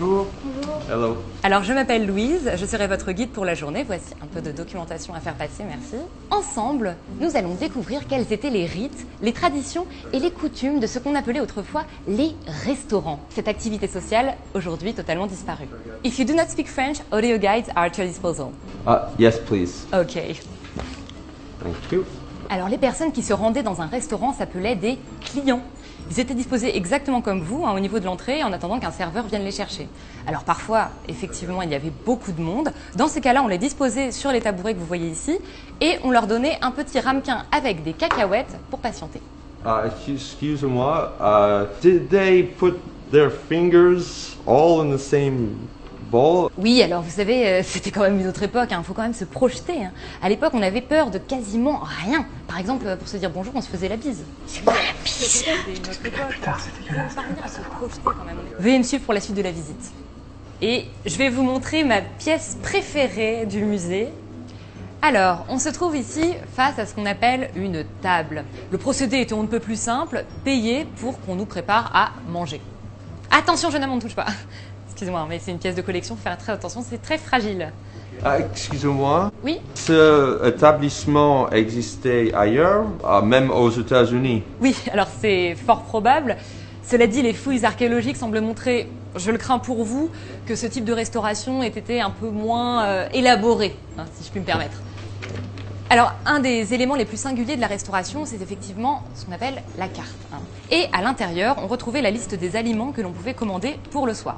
Bonjour. Bonjour. Hello. Alors, je m'appelle Louise, je serai votre guide pour la journée. Voici un peu de documentation à faire passer, merci. Ensemble, nous allons découvrir quels étaient les rites, les traditions et les coutumes de ce qu'on appelait autrefois les restaurants. Cette activité sociale, aujourd'hui totalement disparue. If you do not speak French, audio guides are at your disposal. Yes, please. Ok. Thank you. Alors, les personnes qui se rendaient dans un restaurant s'appelaient des clients. Ils étaient disposés exactement comme vous, au niveau de l'entrée, en attendant qu'un serveur vienne les chercher. Alors parfois, effectivement, il y avait beaucoup de monde. Dans ces cas-là, on les disposait sur les tabourets que vous voyez ici et on leur donnait un petit ramequin avec des cacahuètes pour patienter. Excuse-moi, did they put their fingers all in the same bowl? Oui, alors vous savez, c'était quand même une autre époque, il faut quand même se projeter. À l'époque, on avait peur de quasiment rien. Par exemple, pour se dire bonjour, on se faisait la bise. C'est quoi la bise? C'était une autre époque. Putain, c'était parvenir à se projeter quand même. Veuillez me suivre pour la suite de la visite. Et je vais vous montrer ma pièce préférée du musée. Alors, on se trouve ici face à ce qu'on appelle une table. Le procédé est on ne peut plus simple, payer pour qu'on nous prépare à manger. Attention, jeune homme, on ne touche pas. Excusez-moi, mais c'est une pièce de collection, faut faire très attention, c'est très fragile. Excusez-moi. Oui? Ce établissement existait ailleurs, même aux États-Unis. Oui, alors c'est fort probable. Cela dit, les fouilles archéologiques semblent montrer, je le crains pour vous, que ce type de restauration ait été un peu moins élaboré, si je puis me permettre. Alors, un des éléments les plus singuliers de la restauration, c'est effectivement ce qu'on appelle la carte. Et à l'intérieur, on retrouvait la liste des aliments que l'on pouvait commander pour le soir.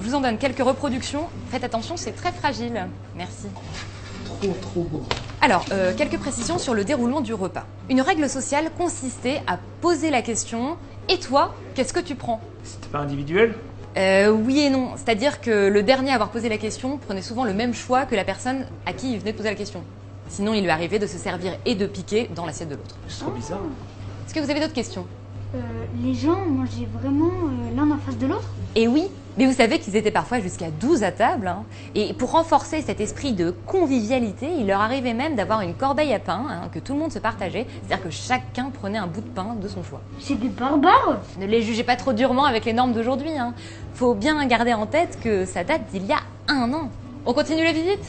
Je vous en donne quelques reproductions. Faites attention, c'est très fragile. Merci. Trop beau. Alors, quelques précisions sur le déroulement du repas. Une règle sociale consistait à poser la question « Et toi, qu'est-ce que tu prends ?» C'était pas individuel? Oui et non. C'est-à-dire que le dernier à avoir posé la question prenait souvent le même choix que la personne à qui il venait de poser la question. Sinon, il lui arrivait de se servir et de piquer dans l'assiette de l'autre. C'est trop bizarre. Est-ce que vous avez d'autres questions? Les gens mangeaient vraiment l'un en face de l'autre? Et oui, mais vous savez qu'ils étaient parfois jusqu'à 12 à table. Et pour renforcer cet esprit de convivialité, il leur arrivait même d'avoir une corbeille à pain que tout le monde se partageait. C'est-à-dire que chacun prenait un bout de pain de son choix. C'est des barbares! Ne les jugez pas trop durement avec les normes d'aujourd'hui. Faut bien garder en tête que ça date d'il y a 1 an. On continue la visite?